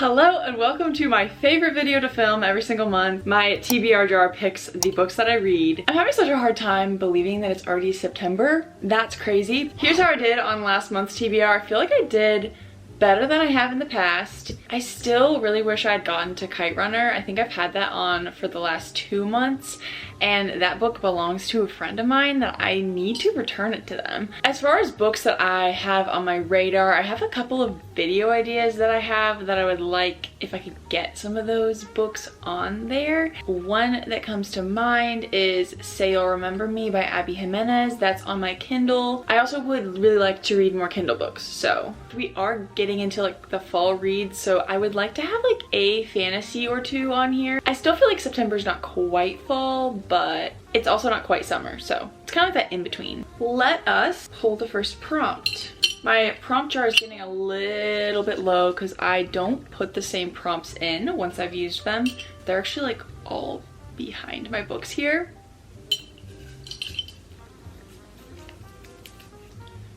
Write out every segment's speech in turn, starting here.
Hello and welcome to my favorite video to film every single month. My TBR jar picks the books that I read. I'm having such a hard time believing that it's already September. That's crazy. Here's how I did on last month's TBR. I feel like I did better than I have in the past. I still really wish I had gotten to Kite Runner. I think I've had that on for the last 2 months, and that book belongs to a friend of mine that I need to return it to them. As far as books that I have on my radar, I have a couple of video ideas that I have that I would like if I could get some of those books on there. One that comes to mind is Say You'll Remember Me by Abbie Jimenez. That's on my Kindle. I also would really like to read more Kindle books, so we are getting into like the fall reads, so I would like to have like a fantasy or two on here. I still feel like September's not quite fall, but it's also not quite summer, so it's kind of like that in between. Let us pull the first prompt. My prompt jar is getting a little bit low because I don't put the same prompts in once I've used them. They're actually like all behind my books here.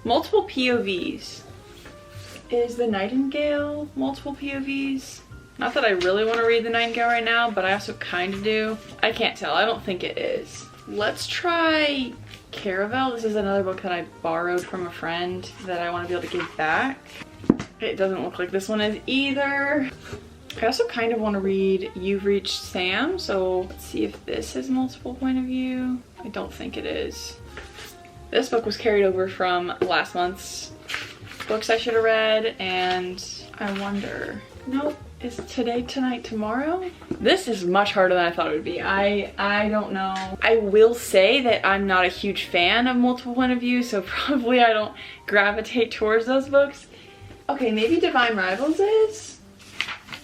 Multiple POVs. Is the Nightingale multiple POVs? Not that I really want to read the Nightingale right now, but I also kind of do. I can't tell. I don't think it is. Let's try Caravel. This is another book that I borrowed from a friend that I want to be able to give back. It doesn't look like this one is either. I also kind of want to read You've Reached Sam, so let's see if this is multiple point of view. I don't think it is. This book was carried over from last month's books I should have read, and I wonder. Nope. Is today, tonight, tomorrow? This is much harder than I thought it would be. I don't know. I will say that I'm not a huge fan of multiple point of view, so probably I don't gravitate towards those books. Okay, maybe Divine Rivals is?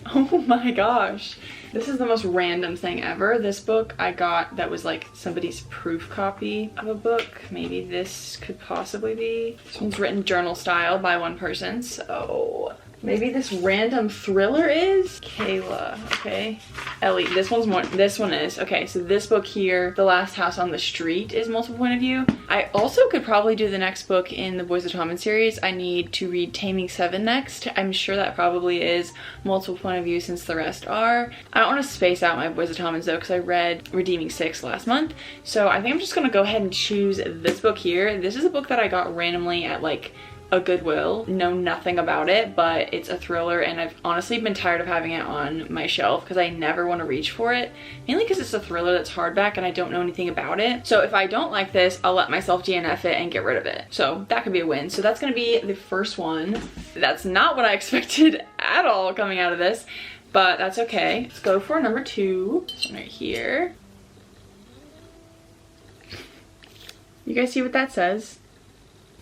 Oh my gosh. This is the most random thing ever. This book I got that was like somebody's proof copy of a book. Maybe this could possibly be. This one's written journal style by one person, so maybe this random thriller is? Kayla, okay. Ellie, this one is. Okay, so this book here, The Last House on the Street, is multiple point of view. I also could probably do the next book in the Boys of Tommen series. I need to read Taming Seven next. I'm sure that probably is multiple point of view since the rest are. I don't want to space out my Boys of Tommen though, because I read Redeeming Six last month. So I think I'm just gonna go ahead and choose this book here. This is a book that I got randomly at like a Goodwill. Know nothing about it, but it's a thriller, and I've honestly been tired of having it on my shelf because I never want to reach for it, mainly because it's a thriller that's hardback and I don't know anything about it. So if I don't like this, I'll let myself DNF it and get rid of it. So that could be a win. So that's going to be the first one. That's not what I expected at all coming out of this, but that's okay. Let's go for number 2. This one right here. You guys see what that says?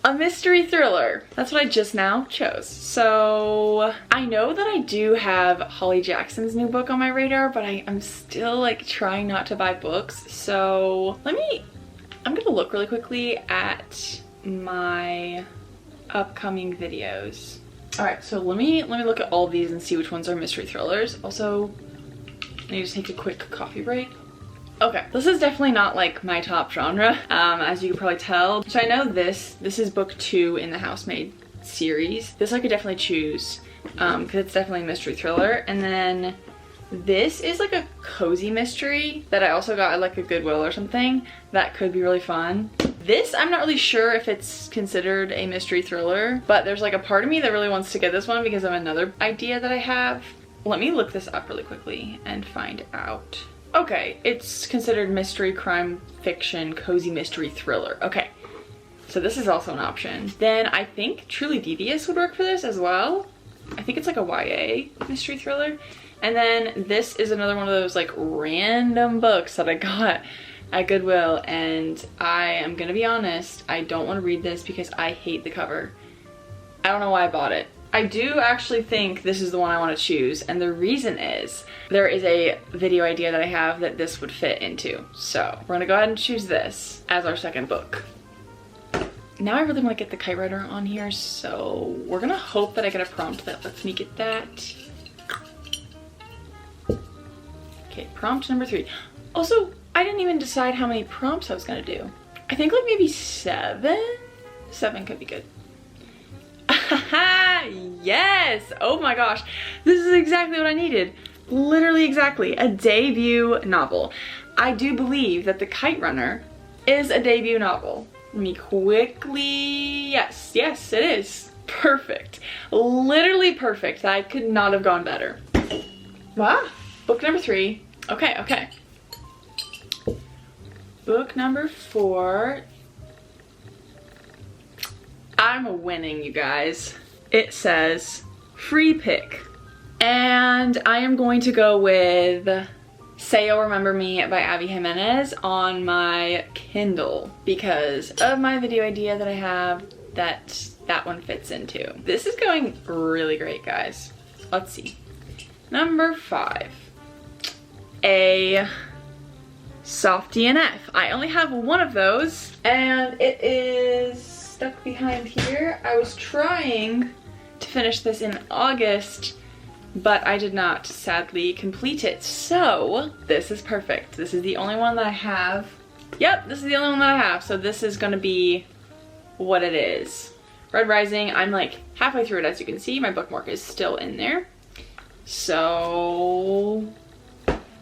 A mystery thriller. That's what I just now chose. So I know that I do have Holly Jackson's new book on my radar, but I'm still like trying not to buy books. So I'm gonna look really quickly at my upcoming videos. All right, so let me look at all of these and see which ones are mystery thrillers. Also, I need to take a quick coffee break. Okay, this is definitely not like my top genre, as you can probably tell. So I know this is book 2 in the Housemaid series. This I could definitely choose, because it's definitely a mystery thriller. And then this is like a cozy mystery that I also got at like a Goodwill or something. That could be really fun. This, I'm not really sure if it's considered a mystery thriller, but there's like a part of me that really wants to get this one because of another idea that I have. Let me look this up really quickly and find out. Okay, it's considered mystery, crime, fiction, cozy mystery thriller. Okay, so this is also an option. Then I think Truly Devious would work for this as well. I think it's like a YA mystery thriller. And then this is another one of those like random books that I got at Goodwill, and I am gonna be honest, I don't want to read this because I hate the cover. I don't know why I bought it. I do actually think this is the one I want to choose, and the reason is there is a video idea that I have that this would fit into. So we're gonna go ahead and choose this as our second book. Now I really want to get the Kite Runner on here, so we're gonna hope that I get a prompt that lets me get that. Okay, prompt number 3. Also, I didn't even decide how many prompts I was gonna do. I think like maybe 7? 7 could be good. Yes! Yes, oh my gosh. This is exactly what I needed. Literally exactly, a debut novel. I do believe that The Kite Runner is a debut novel. Let me quickly, yes, it is. Perfect. Literally perfect. I could not have gone better. Wow, book number 3. Okay. Book number 4. I'm winning, you guys. It says free pick. And I am going to go with Say You'll Remember Me by Abbie Jimenez on my Kindle because of my video idea that I have that one fits into. This is going really great, guys. Let's see. Number 5. A soft DNF. I only have one of those and it is stuck behind here. I was trying to finish this in August, but I did not sadly complete it. So this is perfect. This is the only one that I have. Yep, this is the only one that I have. So this is gonna be what it is. Red Rising, I'm like halfway through it as you can see. My bookmark is still in there. So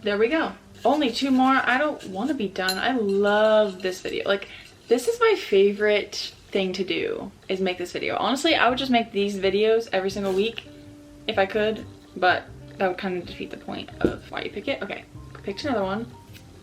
there we go. Only 2 more. I don't want to be done. I love this video. Like, this is my favorite thing to do, is make this video. Honestly, I would just make these videos every single week if I could, but that would kind of defeat the point of why you pick it. Okay, picked another one.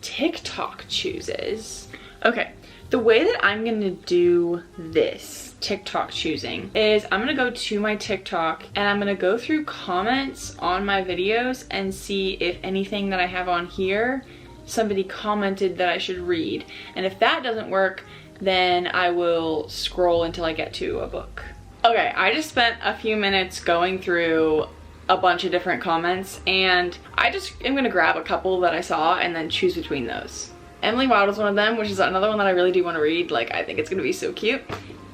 TikTok chooses. Okay, the way that I'm gonna do this TikTok choosing is I'm gonna go to my TikTok and I'm gonna go through comments on my videos and see if anything that I have on here somebody commented that I should read. And if that doesn't work, then I will scroll until I get to a book. Okay, I just spent a few minutes going through a bunch of different comments and I just am gonna grab a couple that I saw and then choose between those. Emily Wilde is one of them, which is another one that I really do want to read. Like, I think it's gonna be so cute.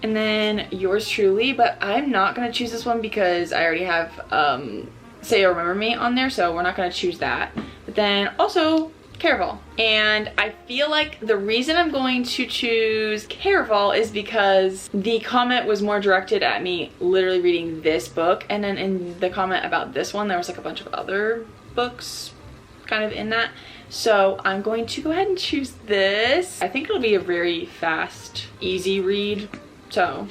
And then yours truly, but I'm not gonna choose this one because I already have Say You'll Remember Me on there, so we're not gonna choose that. But then also Caraval. And I feel like the reason I'm going to choose Caraval is because the comment was more directed at me literally reading this book, and then in the comment about this one there was like a bunch of other books kind of in that. So I'm going to go ahead and choose this. I think it'll be a very fast, easy read. So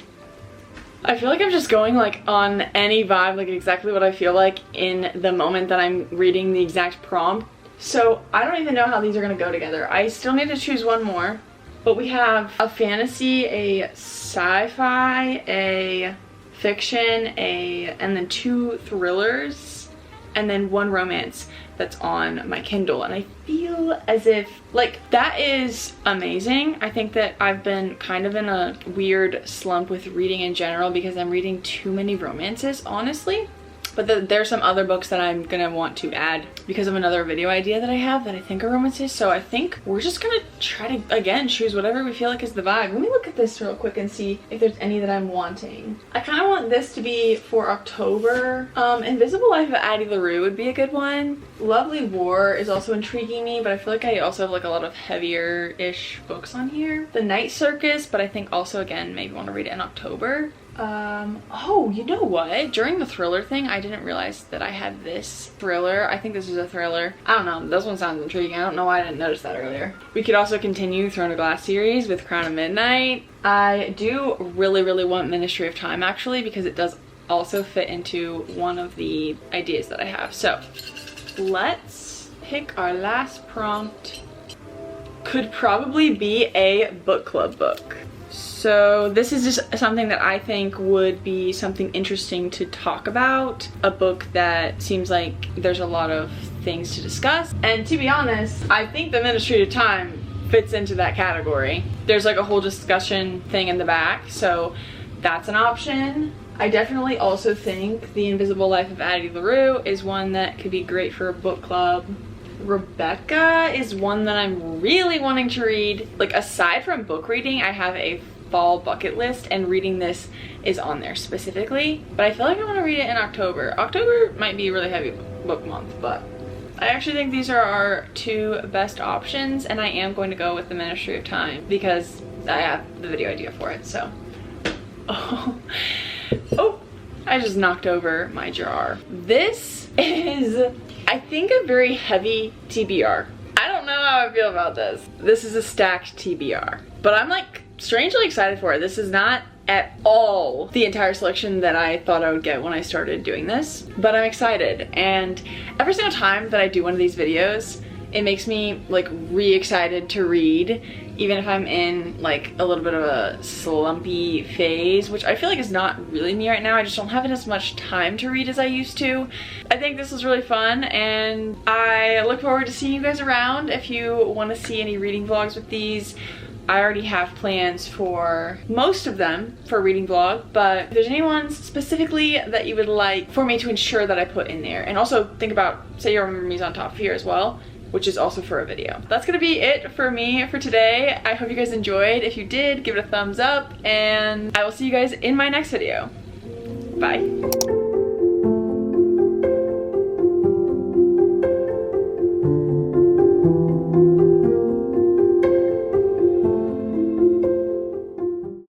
I feel like I'm just going like on any vibe, like exactly what I feel like in the moment that I'm reading the exact prompt. So I don't even know how these are gonna go together. I still need to choose one more, but we have a fantasy, a sci-fi, a fiction, and then 2 thrillers, and then 1 romance that's on my Kindle. And I feel as if, like, that is amazing. I think that I've been kind of in a weird slump with reading in general because I'm reading too many romances, honestly. But there's some other books that I'm gonna want to add because of another video idea that I have that I think are romances. So I think we're just gonna try to, again, choose whatever we feel like is the vibe. Let me look at this real quick and see if there's any that I'm wanting. I kind of want this to be for October. Invisible Life of Addie LaRue would be a good one. Lovely War is also intriguing me, but I feel like I also have like a lot of heavier-ish books on here. The Night Circus, but I think also, again, maybe want to read it in October. Oh, you know what? During the thriller thing, I didn't realize that I had this thriller. I think this is a thriller. I don't know. This one sounds intriguing. I don't know why I didn't notice that earlier. We could also continue Throne of Glass series with Crown of Midnight. I do really, really want Ministry of Time, actually, because it does also fit into one of the ideas that I have. So let's pick our last prompt. Could probably be a book club book. So this is just something that I think would be something interesting to talk about. A book that seems like there's a lot of things to discuss. And to be honest, I think the Ministry of Time fits into that category. There's like a whole discussion thing in the back, so that's an option. I definitely also think The Invisible Life of Addie LaRue is one that could be great for a book club. Rebecca is one that I'm really wanting to read. Like, aside from book reading, I have a fall bucket list, and reading this is on there specifically, but I feel like I want to read it in October. October might be a really heavy book month, but I actually think these are our 2 best options, and I am going to go with the Ministry of Time because I have the video idea for it. So oh, I just knocked over my jar. This is, I think, a very heavy TBR. I don't know how I feel about this. This is a stacked TBR, but I'm like strangely excited for it. This is not at all the entire selection that I thought I would get when I started doing this, but I'm excited. And every single time that I do one of these videos, it makes me like re-excited to read, even if I'm in like a little bit of a slumpy phase, which I feel like is not really me right now. I just don't have as much time to read as I used to. I think this was really fun, and I look forward to seeing you guys around. If you want to see any reading vlogs with these, I already have plans for most of them for a reading vlog, but if there's any ones specifically that you would like for me to ensure that I put in there, and also think about, say your memories on top here as well, which is also for a video. That's gonna be it for me for today. I hope you guys enjoyed. If you did, give it a thumbs up, and I will see you guys in my next video. Bye.